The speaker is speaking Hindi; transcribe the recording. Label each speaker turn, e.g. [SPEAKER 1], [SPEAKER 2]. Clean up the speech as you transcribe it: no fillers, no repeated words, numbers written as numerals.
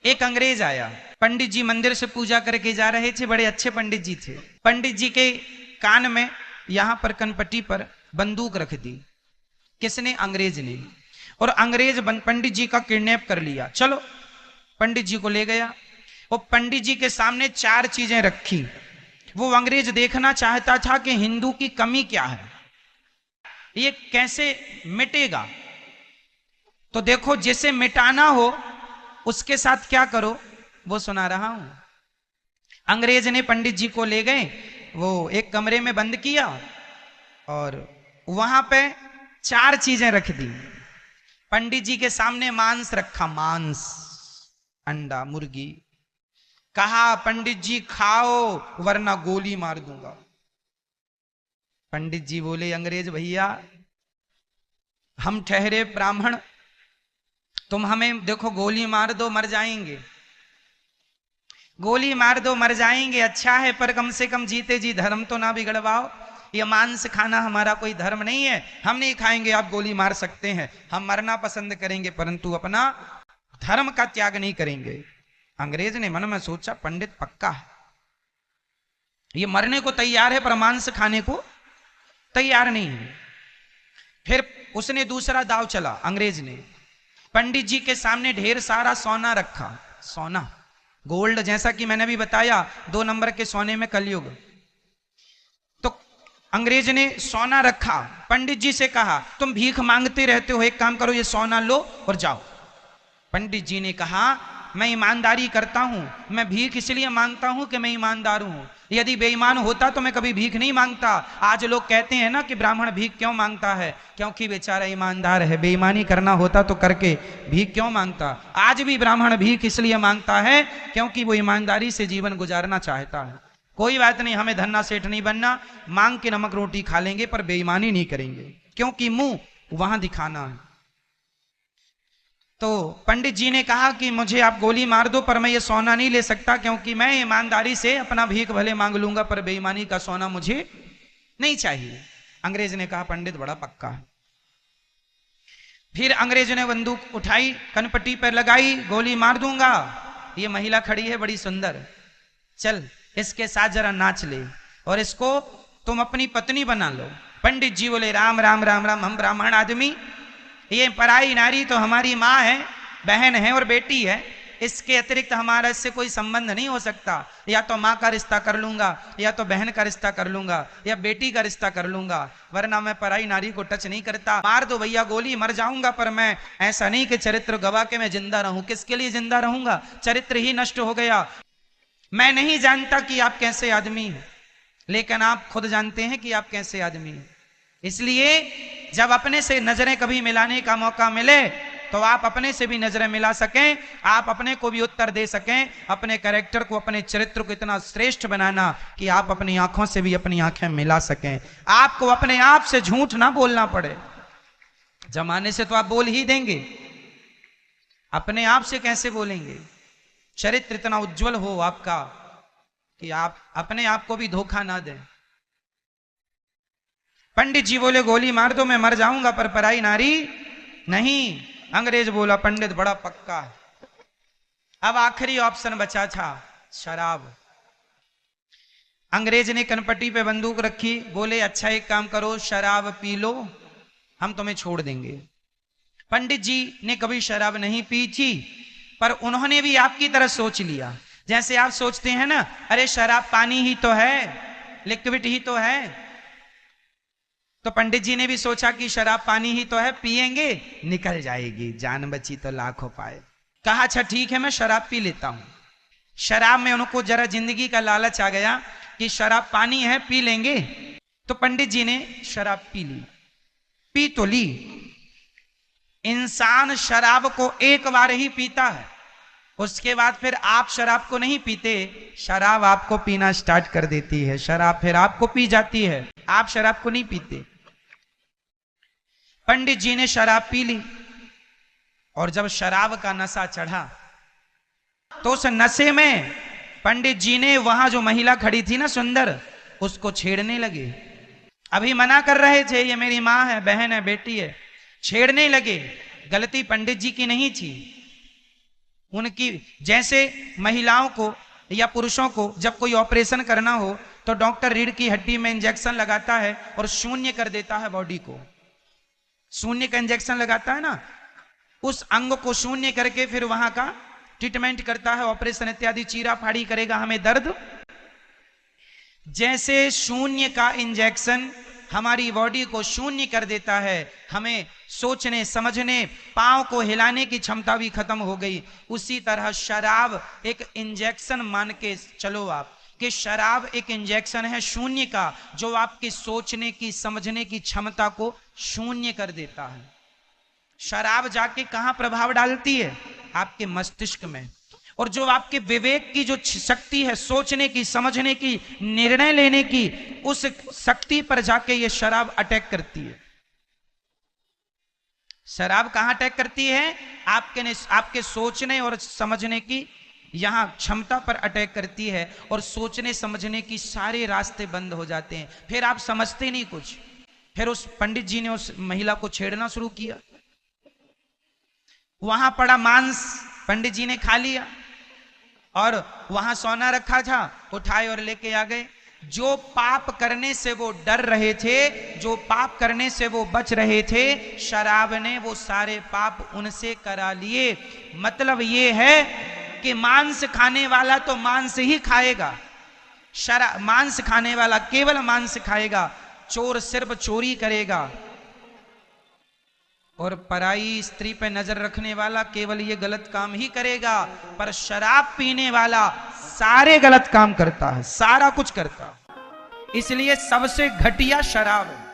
[SPEAKER 1] एक अंग्रेज आया, पंडित जी मंदिर से पूजा करके जा रहे थे, बड़े अच्छे पंडित जी थे। पंडित जी के कान में यहां पर कनपट्टी पर बंदूक रख दी। किसने? अंग्रेज ने। और अंग्रेज पंडित जी का किडनैप कर लिया। चलो, पंडित जी को ले गया। वो पंडित जी के सामने 4 चीजें रखी। वो अंग्रेज देखना चाहता था कि हिंदू की कमी क्या है, ये कैसे मिटेगा। तो देखो, जिसे मिटाना हो उसके साथ क्या करो, वो सुना रहा हूं। अंग्रेज ने पंडित जी को ले गए, वो एक कमरे में बंद किया और वहां पे 4 चीजें रख दी। पंडित जी के सामने मांस रखा, मांस, अंडा, मुर्गी। कहा, पंडित जी खाओ वरना गोली मार दूंगा। पंडित जी बोले, अंग्रेज भैया, हम ठहरे ब्राह्मण, तुम हमें देखो गोली मार दो मर जाएंगे, गोली मार दो मर जाएंगे, अच्छा है, पर कम से कम जीते जी धर्म तो ना बिगड़वाओ। ये मांस खाना हमारा कोई धर्म नहीं है, हम नहीं खाएंगे, आप गोली मार सकते हैं, हम मरना पसंद करेंगे परंतु अपना धर्म का त्याग नहीं करेंगे। अंग्रेज ने मन में सोचा, पंडित पक्का है, ये मरने को तैयार है पर मांस खाने को तैयार नहीं है। फिर उसने दूसरा दाव चला, अंग्रेज ने पंडित जी के सामने ढेर सारा सोना रखा, सोना, गोल्ड, जैसा कि मैंने भी बताया 2 नंबर के सोने में कलयुग। तो अंग्रेज ने सोना रखा, पंडित जी से कहा, तुम भीख मांगते रहते हो, एक काम करो, ये सोना लो और जाओ। पंडित जी ने कहा, मैं ईमानदारी करता हूं, मैं भीख इसलिए मांगता हूं कि मैं ईमानदार हूं, यदि बेईमान होता तो मैं कभी भीख नहीं मांगता। आज लोग कहते हैं ना कि ब्राह्मण भीख क्यों मांगता है, क्योंकि बेचारा ईमानदार है, बेईमानी करना होता तो करके भीख क्यों मांगता। आज भी ब्राह्मण भीख इसलिए मांगता है क्योंकि वो ईमानदारी से जीवन गुजारना चाहता है। कोई बात नहीं, हमें धन्ना सेठ नहीं बनना, मांग के नमक रोटी खा लेंगे पर बेईमानी नहीं करेंगे, क्योंकि मुंह वहां दिखाना है। तो पंडित जी ने कहा कि मुझे आप गोली मार दो पर मैं ये सोना नहीं ले सकता, क्योंकि मैं ईमानदारी से अपना भीख भले मांग लूंगा पर बेईमानी का सोना मुझे नहीं चाहिए। अंग्रेज ने कहा, पंडित बड़ा पक्का है। फिर अंग्रेज ने बंदूक उठाई, कनपट्टी पर लगाई, गोली मार दूंगा। ये महिला खड़ी है बड़ी सुंदर, चल इसके साथ जरा नाच ले और इसको तुम अपनी पत्नी बना लो। पंडित जी बोले, राम राम राम राम, हम ब्राह्मण आदमी, ये पराई नारी तो हमारी माँ है, बहन है और बेटी है, इसके अतिरिक्त हमारा इससे कोई संबंध नहीं हो सकता। या तो माँ का रिश्ता कर लूंगा, या तो बहन का रिश्ता कर लूंगा, या बेटी का रिश्ता कर लूंगा, वरना मैं पराई नारी को टच नहीं करता। मार दो भैया गोली, मर जाऊंगा, पर मैं ऐसा नहीं कि चरित्र गवा के मैं जिंदा रहूं। किसके लिए जिंदा रहूंगा, चरित्र ही नष्ट हो गया। मैं नहीं जानता कि आप कैसे आदमी हैं, लेकिन आप खुद जानते हैं कि आप कैसे आदमी हैं। इसलिए जब अपने से नजरें कभी मिलाने का मौका मिले तो आप अपने से भी नजरें मिला सकें, आप अपने को भी उत्तर दे सकें, अपने कैरेक्टर को, अपने चरित्र को इतना श्रेष्ठ बनाना कि आप अपनी आंखों से भी अपनी आंखें मिला सकें। आपको अपने आप से झूठ ना बोलना पड़े। जमाने से तो आप बोल ही देंगे, अपने आप से कैसे बोलेंगे। चरित्र इतना उज्जवल हो आपका कि आप अपने आप को भी धोखा ना दें। पंडित जी बोले, गोली मार दो, मैं मर जाऊंगा, पर पराई नारी नहीं। अंग्रेज बोला, पंडित बड़ा पक्का है। अब आखिरी ऑप्शन बचा था, शराब। अंग्रेज ने कनपट्टी पे बंदूक रखी, बोले, अच्छा एक काम करो, शराब पी लो, हम तुम्हें छोड़ देंगे। पंडित जी ने कभी शराब नहीं पी थी, पर उन्होंने भी आपकी तरह सोच लिया। जैसे आप सोचते हैं ना, अरे शराब पानी ही तो है, लिक्विड ही तो है। तो पंडित जी ने भी सोचा कि शराब पानी ही तो है, पिएंगे निकल जाएगी, जान बची तो लाखों पाए। कहा, अच्छा ठीक है, मैं शराब पी लेता हूं। शराब में उनको जरा जिंदगी का लालच आ गया कि शराब पानी है, पी लेंगे। तो पंडित जी ने शराब पी ली। पी तो ली, इंसान शराब को एक बार ही पीता है, उसके बाद फिर आप शराब को नहीं पीते, शराब आपको पीना स्टार्ट कर देती है, शराब फिर आपको पी जाती है, आप शराब को नहीं पीते। पंडित जी ने शराब पी ली और जब शराब का नशा चढ़ा तो उस नशे में पंडित जी ने वहां जो महिला खड़ी थी ना सुंदर, उसको छेड़ने लगे। अभी मना कर रहे थे, ये मेरी माँ है, बहन है, बेटी है, छेड़ने लगे। गलती पंडित जी की नहीं थी, उनकी जैसे महिलाओं को या पुरुषों को जब कोई ऑपरेशन करना हो तो डॉक्टर रीढ़ की हड्डी में इंजेक्शन लगाता है और शून्य कर देता है बॉडी को, शून्य का इंजेक्शन लगाता है ना, उस अंग को शून्य करके फिर वहां का ट्रीटमेंट करता है, ऑपरेशन इत्यादि, चीरा फाड़ी करेगा, हमें दर्द। जैसे शून्य का इंजेक्शन हमारी बॉडी को शून्य कर देता है, हमें सोचने समझने पांव को हिलाने की क्षमता भी खत्म हो गई, उसी तरह शराब एक इंजेक्शन मान के चलो आप कि शराब एक इंजेक्शन है शून्य का, जो आपके सोचने की समझने की क्षमता को शून्य कर देता है। शराब जाके कहां प्रभाव डालती है? आपके मस्तिष्क में, और जो आपके विवेक की जो शक्ति है, सोचने की समझने की निर्णय लेने की, उस शक्ति पर जाके ये शराब अटैक करती है। शराब कहां अटैक करती है? आपके सोचने और समझने की यहां क्षमता पर अटैक करती है, और सोचने समझने की सारे रास्ते बंद हो जाते हैं, फिर आप समझते नहीं कुछ। फिर उस पंडित जी ने उस महिला को छेड़ना शुरू किया, वहां पड़ा मांस पंडित जी ने खा लिया, और वहां सोना रखा था, उठाए और लेके आ गए। जो पाप करने से वो डर रहे थे, जो पाप करने से वो बच रहे थे, शराब ने वो सारे पाप उनसे करा लिए। मतलब ये है कि मांस खाने वाला तो मांस ही खाएगा, मांस खाने वाला केवल मांस खाएगा, चोर सिर्फ चोरी करेगा, और पराई स्त्री पे नजर रखने वाला केवल ये गलत काम ही करेगा। पर शराब पीने वाला सारे गलत काम करता है, सारा कुछ करता है। इसलिए सबसे घटिया शराब है।